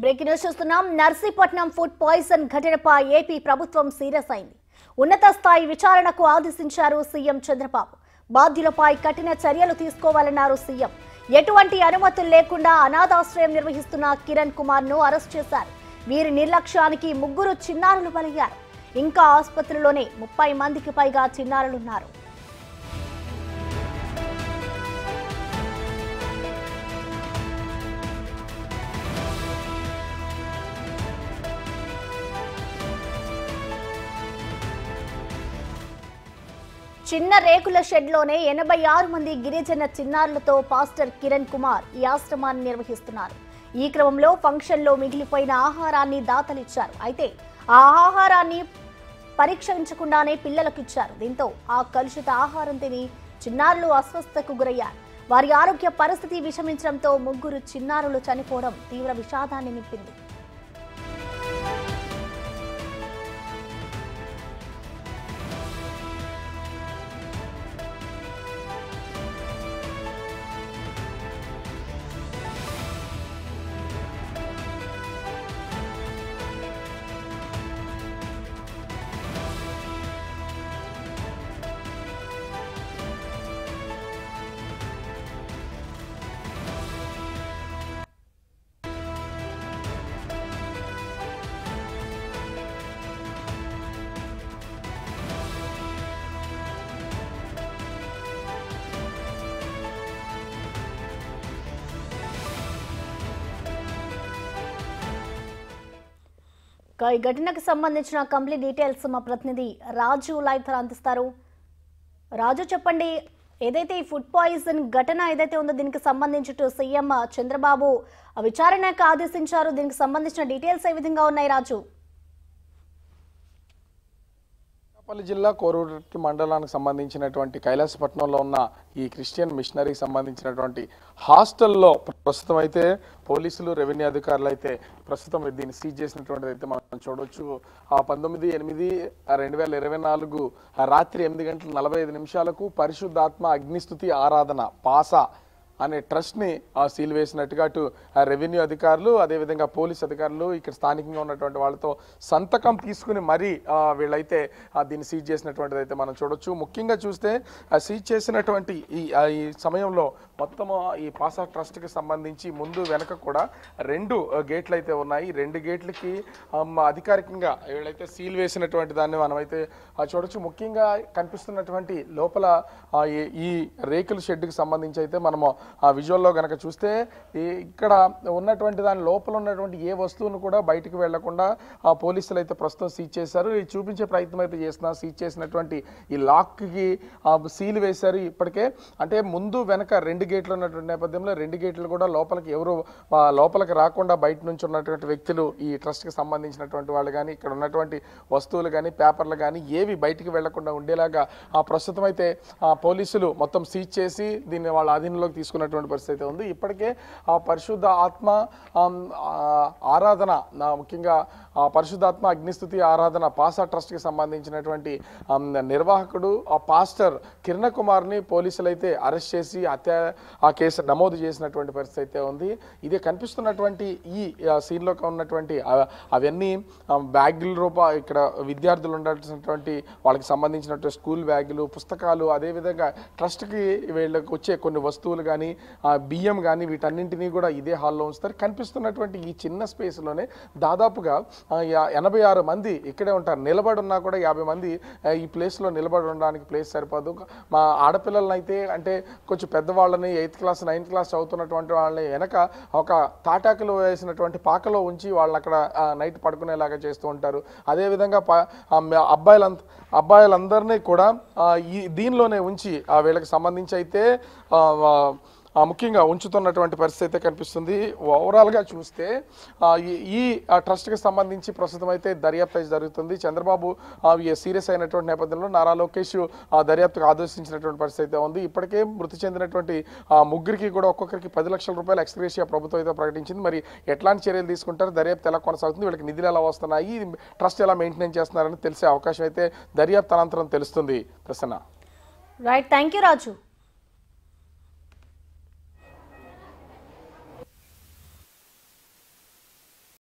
Breaking news చూస్తున్నాం. Narsipatnam food poison ఘటనపై AP ప్రభుత్వం సీరియస్ అయింది. ఉన్నత స్థాయి విచారణకు ఆదేశించారు సీఎం చంద్రబాబు. బాధ్యులపై కఠిన చర్యలు తీసుకోవాలన్నారు సీఎం. ఎటువంటి అనుమతులు లేకుండా అనాథాశ్రయం నిర్వహిస్తున్న కిరణ్ కుమార్ ను అరెస్ట్ చేశారు. వీరి నిర్లక్ష్యానికి 3 చిన్నారులు బలయ్యారు. ఇంకా ఆసుపత్రిలోనే 30 మందికి పైగా చిన్నారులున్నారు. చిన్న రేకుల షెడ్లోనే 86 మంది గిరిజన చిన్నారులతో పాస్టర్ కిరణ్ కుమార్ ఈ ఆశ్రమాన్ని నిర్వహిస్తున్నారు. ఈ క్రమంలో ఫంక్షన్లో మిగిలిపోయిన ఆహారాన్ని దాతలిచ్చారు. అయితే ఆ ఆహారాన్ని పరీక్షించకుండానే పిల్లలకు ఇచ్చారు. దీంతో ఆ కలుషిత ఆహారం తిని చిన్నారులు అస్వస్థతకు గురయ్యారు. వారి ఆరోగ్య పరిస్థితి విషమించడంతో 3 చిన్నారులు చనిపోవడం తీవ్ర విషాదాన్ని నింపింది. ఈ ఘటనకు సంబంధించిన కంప్లీట్ డీటెయిల్స్ మా ప్రతినిధి రాజు లైవ్ ద్వారా అందిస్తారు. రాజు, చెప్పండి, ఏదైతే ఈ ఫుడ్ పాయిజన్ ఘటన ఏదైతే ఉందో దీనికి సంబంధించి సీఎం చంద్రబాబు విచారణకు ఆదేశించారు. దీనికి సంబంధించిన డీటెయిల్స్ ఏ విధంగా ఉన్నాయి రాజు? అనకాపల్లి జిల్లా కోరుట్ల మండలానికి సంబంధించినటువంటి కైలాసపట్నంలో ఉన్న ఈ క్రిస్టియన్ మిషనరీకి సంబంధించినటువంటి హాస్టల్లో ప్రస్తుతం అయితే పోలీసులు, రెవెన్యూ అధికారులు అయితే ప్రస్తుతం దీన్ని సీజ్ చేసినటువంటిది అయితే మనం చూడవచ్చు. 19/8/2024 రాత్రి 8:45 పరిశుద్ధాత్మ అగ్నిస్తుతి ఆరాధన పాసా అనే ట్రస్ట్ని సీల్ వేసినట్టుగా అటు రెవెన్యూ అధికారులు, అదేవిధంగా పోలీస్ అధికారులు, ఇక్కడ స్థానికంగా ఉన్నటువంటి వాళ్ళతో సంతకం తీసుకుని మరీ వీళ్ళైతే దీన్ని సీజ్ చేసినటువంటిది అయితే మనం చూడొచ్చు. ముఖ్యంగా చూస్తే సీజ్ చేసినటువంటి ఈ సమయంలో మొత్తము ఈ పాసా ట్రస్ట్కి సంబంధించి ముందు వెనక కూడా 2 గేట్లు అయితే ఉన్నాయి. 2 గేట్లకి అధికారికంగా వీళ్ళైతే సీల్ వేసినటువంటి దాన్ని మనమైతే చూడొచ్చు. ముఖ్యంగా కనిపిస్తున్నటువంటి లోపల ఈ రేకుల షెడ్కి సంబంధించి అయితే మనము ఆ విజువల్లో కనుక చూస్తే ఇక్కడ ఉన్నటువంటి దాని లోపల ఉన్నటువంటి ఏ వస్తువును కూడా బయటకు వెళ్లకుండా పోలీసులు అయితే ప్రస్తుతం సీజ్ చేశారు. ఇది చూపించే ప్రయత్నం అయితే చేస్తున్నారు. సీజ్ చేసినటువంటి ఈ లాక్కి సీల్ వేశారు ఇప్పటికే. అంటే ముందు వెనక 2 గేట్లు ఉన్నటువంటి నేపథ్యంలో 2 గేట్లు కూడా లోపలికి ఎవరు లోపలికి రాకుండా బయట నుంచి ఉన్నటువంటి వ్యక్తులు, ఈ ట్రస్ట్కి సంబంధించినటువంటి వాళ్ళు కానీ, ఇక్కడ ఉన్నటువంటి వస్తువులు కానీ, పేపర్లు కానీ ఏవి బయటికి వెళ్లకుండా ఉండేలాగా ప్రస్తుతం అయితే పోలీసులు మొత్తం సీజ్ చేసి దీన్ని వాళ్ళ ఆధీనంలోకి తీసుకున్నటువంటి పరిస్థితి ఉంది. ఇప్పటికే పరిశుద్ధ ఆత్మ ఆరాధన, ముఖ్యంగా పరిశుద్ధాత్మ అగ్నిస్తుతి ఆరాధన పాసా ట్రస్ట్కి సంబంధించినటువంటి నిర్వాహకుడు పాస్టర్ కిరణ్ కుమార్ని పోలీసులు అయితే అరెస్ట్ చేసి ఆ కేసు నమోదు చేసినటువంటి పరిస్థితి అయితే ఉంది. ఇదే కనిపిస్తున్నటువంటి ఈ సీన్లో ఉన్నటువంటి అవన్నీ బ్యాగుల ఇక్కడ విద్యార్థులు ఉండాల్సినటువంటి వాళ్ళకి సంబంధించినటువంటి స్కూల్ బ్యాగులు, పుస్తకాలు, అదేవిధంగా ట్రస్ట్కి వీళ్ళకి వచ్చే కొన్ని వస్తువులు కానీ, బియ్యం కానీ, వీటన్నింటినీ కూడా ఇదే హాల్లో ఉంచుతారు. కనిపిస్తున్నటువంటి ఈ చిన్న స్పేస్లోనే దాదాపుగా 86 మంది ఇక్కడే ఉంటారు. నిలబడి ఉన్నా కూడా 50 మంది ఈ ప్లేస్లో నిలబడి ఉండడానికి ప్లేస్ సరిపోదు. మా ఆడపిల్లలని అయితే, అంటే కొంచెం పెద్దవాళ్ళని 8th క్లాస్ 9th క్లాస్ చదువుతున్నటువంటి వాళ్ళని వెనక ఒక తాటాకులు వేసినటువంటి పాకలో ఉంచి వాళ్ళు అక్కడ నైట్ పడుకునేలాగా చేస్తూ ఉంటారు. అదేవిధంగా అబ్బాయిలందరినీ కూడా దీనిలోనే ఉంచి వీళ్ళకి సంబంధించి అయితే ముఖ్యంగా ఉంచుతున్నటువంటి పరిస్థితి అయితే కనిపిస్తుంది. ఓవరాల్గా చూస్తే ఈ ట్రస్ట్కి సంబంధించి ప్రస్తుతం అయితే దర్యాప్తు జరుగుతుంది. చంద్రబాబు సీరియస్ అయినటువంటి నేపథ్యంలో నారా లోకేష్ దర్యాప్తుకు ఆదేశించినటువంటి పరిస్థితి అయితే ఉంది. ఇప్పటికే మృతి చెందినటువంటి 3కి కూడా ఒక్కొక్కరికి 10 లక్షల రూపాయలు ఎక్స్గ్రేషియా ప్రభుత్వం అయితే ప్రకటించింది. మరి ఎట్లాంటి చర్యలు తీసుకుంటారు, దర్యాప్తు ఎలా కొనసాగుతుంది, వీళ్ళకి నిధులు ఎలా వస్తున్నాయి, ట్రస్ట్ ఎలా మెయింటైన్ చేస్తున్నారని తెలిసే అవకాశం అయితే దర్యాప్తు అనంతరం తెలుస్తుంది. Prasanna. Right, thank you Raju.